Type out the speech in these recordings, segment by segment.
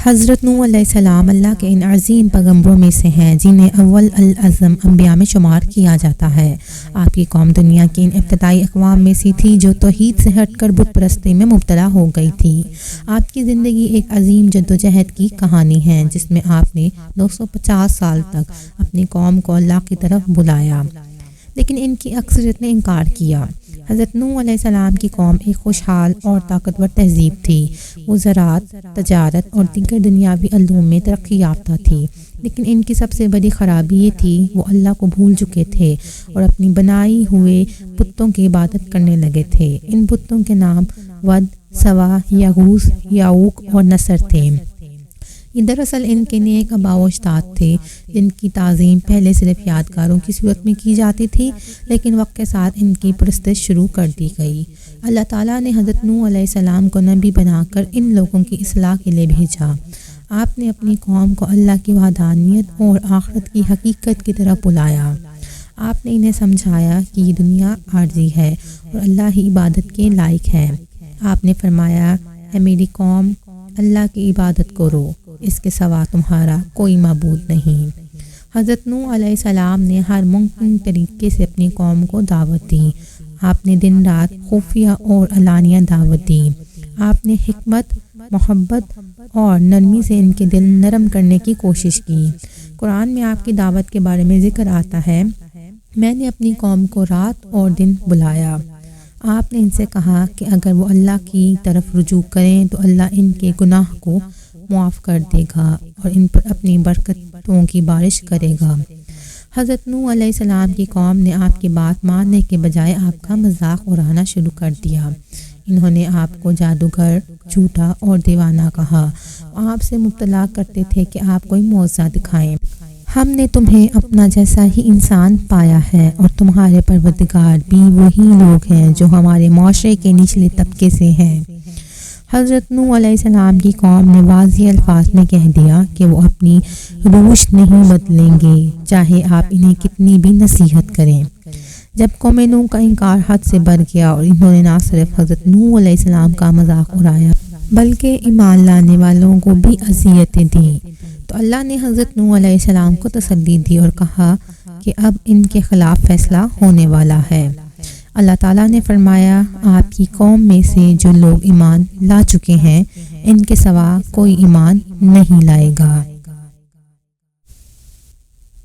حضرت نوح علیہ السلام اللہ کے ان عظیم پیغمبروں میں سے ہیں جنہیں اول العزم انبیاء میں شمار کیا جاتا ہے۔ آپ کی قوم دنیا کی ان ابتدائی اقوام میں سے تھی جو توحید سے ہٹ کر بت پرستی میں مبتلا ہو گئی تھی۔ آپ کی زندگی ایک عظیم جدوجہد کی کہانی ہے جس میں آپ نے 250 سال تک اپنی قوم کو اللہ کی طرف بلایا، لیکن ان کی اکثریت نے انکار کیا۔ حضرت نوح علیہ السلام کی قوم ایک خوشحال اور طاقتور تہذیب تھی۔ وہ زراعت، تجارت اور دیگر دنیاوی علوم میں ترقی یافتہ تھی، لیکن ان کی سب سے بڑی خرابی یہ تھی وہ اللہ کو بھول چکے تھے اور اپنی بنائی ہوئے بتوں کی عبادت کرنے لگے تھے۔ ان بتوں کے نام ود، سوا، یغوث، یعوق اور نصر تھے۔ یہ دراصل ان کے نیک آباء و اجداد تھے جن کی تعظیم پہلے صرف یادگاروں کی صورت میں کی جاتی تھی، لیکن وقت کے ساتھ ان کی پرستش شروع کر دی گئی۔ اللہ تعالیٰ نے حضرت نوح علیہ السلام کو نبی بنا کر ان لوگوں کی اصلاح کے لیے بھیجا۔ آپ نے اپنی قوم کو اللہ کی وحدانیت اور آخرت کی حقیقت کی طرف بلایا۔ آپ نے انہیں سمجھایا کہ یہ دنیا عارضی ہے اور اللہ ہی عبادت کے لائق ہے۔ آپ نے فرمایا، اے میری قوم، اللہ کی عبادت کرو، اس کے سوا تمہارا کوئی معبود نہیں۔ حضرت نوح علیہ السلام نے ہر ممکن طریقے سے اپنی قوم کو دعوت دی۔ آپ نے دن رات خفیہ اور علانیہ دعوت دی۔ آپ نے حکمت، محبت اور نرمی سے ان کے دل نرم کرنے کی کوشش کی۔ قرآن میں آپ کی دعوت کے بارے میں ذکر آتا ہے، میں نے اپنی قوم کو رات اور دن بلایا۔ آپ نے ان سے کہا کہ اگر وہ اللہ کی طرف رجوع کریں تو اللہ ان کے گناہ کو معاف کر دے گا اور ان پر اپنی برکتوں کی بارش کرے گا۔ حضرت نوح علیہ السلام کی قوم نے آپ کی بات ماننے کے بجائے آپ کا مذاق اڑانا شروع کر دیا۔ انہوں نے آپ کو جادوگر، جھوٹا اور دیوانہ کہا۔ آپ سے مبتلا کرتے تھے کہ آپ کوئی معجزہ دکھائیں۔ ہم نے تمہیں اپنا جیسا ہی انسان پایا ہے اور تمہارے پروردگار بھی وہی لوگ ہیں جو ہمارے معاشرے کے نچلے طبقے سے ہیں۔ حضرت نوح علیہ السلام کی قوم نے واضح الفاظ میں کہہ دیا کہ وہ اپنی روش نہیں بدلیں گے چاہے آپ انہیں کتنی بھی نصیحت کریں۔ جب قوم نوح کا انکار حد سے بڑھ گیا اور انہوں نے نہ صرف حضرت نوح علیہ السلام کا مذاق اڑایا بلکہ ایمان لانے والوں کو بھی اذیتیں دیں، تو اللہ نے حضرت نوح علیہ السلام کو تسلی دی اور کہا کہ اب ان کے خلاف فیصلہ ہونے والا ہے۔ اللہ تعالیٰ نے فرمایا، آپ کی قوم میں سے جو لوگ ایمان لا چکے ہیں ان کے سوا کوئی ایمان نہیں لائے گا۔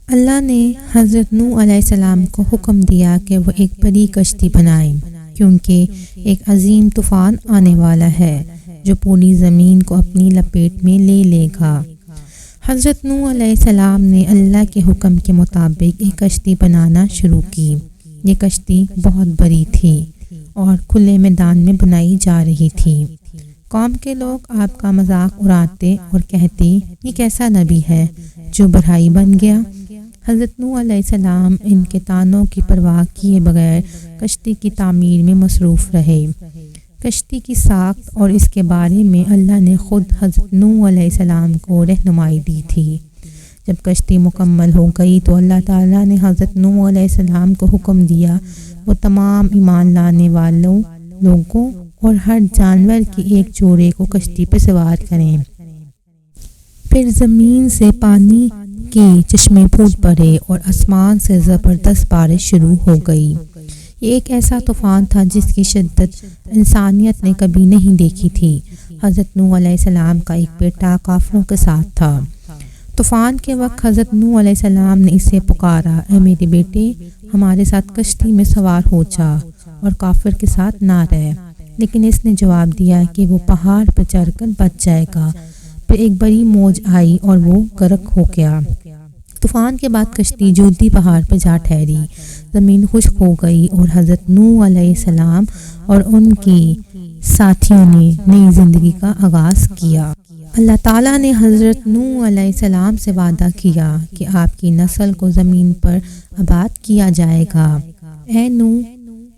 اللہ نے حضرت نوح علیہ السلام کو حکم دیا کہ وہ ایک بڑی کشتی بنائیں کیونکہ ایک عظیم طوفان آنے والا ہے جو پوری زمین کو اپنی لپیٹ میں لے لے گا۔ حضرت نوح علیہ السلام نے اللہ کے حکم کے مطابق ایک کشتی بنانا شروع کی۔ یہ کشتی بہت بڑی تھی اور کھلے میدان میں بنائی جا رہی تھی۔ قوم کے لوگ آپ کا مذاق اڑاتے اور کہتے، یہ کیسا نبی ہے جو بڑھائی بن گیا۔ حضرت نوح علیہ السلام ان کے طعنوں کی پرواہ کیے بغیر کشتی کی تعمیر میں مصروف رہے۔ کشتی کی ساخت اور اس کے بارے میں اللہ نے خود حضرت نوح علیہ السلام کو رہنمائی دی تھی۔ جب کشتی مکمل ہو گئی تو اللہ تعالیٰ نے حضرت نوح علیہ السلام کو حکم دیا وہ تمام ایمان لانے والوں لوگوں اور ہر جانور کے ایک جوڑے کو کشتی پہ سوار کریں۔ پھر زمین سے پانی کے چشمے پھوٹ پڑے اور آسمان سے زبردست بارش شروع ہو گئی۔ یہ ایک ایسا طوفان تھا جس کی شدت انسانیت نے کبھی نہیں دیکھی تھی۔ حضرت نوح علیہ السلام کا ایک بیٹا کافروں کے ساتھ تھا۔ طوفان کے وقت حضرت نوح علیہ السلام نے اسے پکارا، اے میرے بیٹے، ہمارے ساتھ کشتی میں سوار ہو جا اور کافر کے ساتھ نہ رہ، لیکن اس نے جواب دیا کہ وہ پہاڑ پر چڑھ کر بچ جائے گا۔ پھر ایک بڑی موج آئی اور وہ غرق ہو گیا۔ طوفان کے بعد کشتی جودی پہاڑ پر جا ٹھہری، زمین خشک ہو گئی اور حضرت نوح علیہ السلام اور ان کے ساتھیوں نے نئی زندگی کا آغاز کیا۔ اللہ تعالیٰ نے حضرت نوح علیہ السلام سے وعدہ کیا کہ آپ کی نسل کو زمین پر آباد کیا جائے گا۔ اے نوح،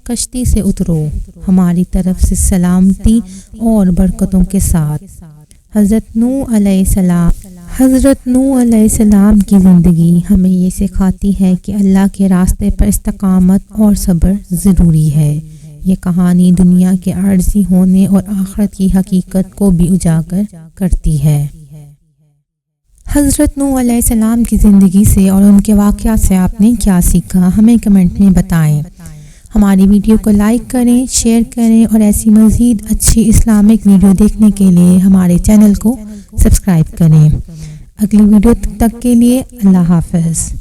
کشتی سے اترو ہماری طرف سے سلامتی اور برکتوں کے ساتھ۔ حضرت نوح علیہ السلام کی زندگی ہمیں یہ سکھاتی ہے کہ اللہ کے راستے پر استقامت اور صبر ضروری ہے۔ یہ کہانی دنیا کے عارضی ہونے اور آخرت کی حقیقت کو بھی اجاگر کرتی ہے۔ حضرت نوح علیہ السلام کی زندگی سے اور ان کے واقعات سے آپ نے کیا سیکھا، ہمیں کمنٹ میں بتائیں۔ ہماری ویڈیو کو لائک کریں، شیئر کریں اور ایسی مزید اچھی اسلامک ویڈیو دیکھنے کے لیے ہمارے چینل کو سبسکرائب کریں۔ اگلی ویڈیو تک کے لیے اللہ حافظ۔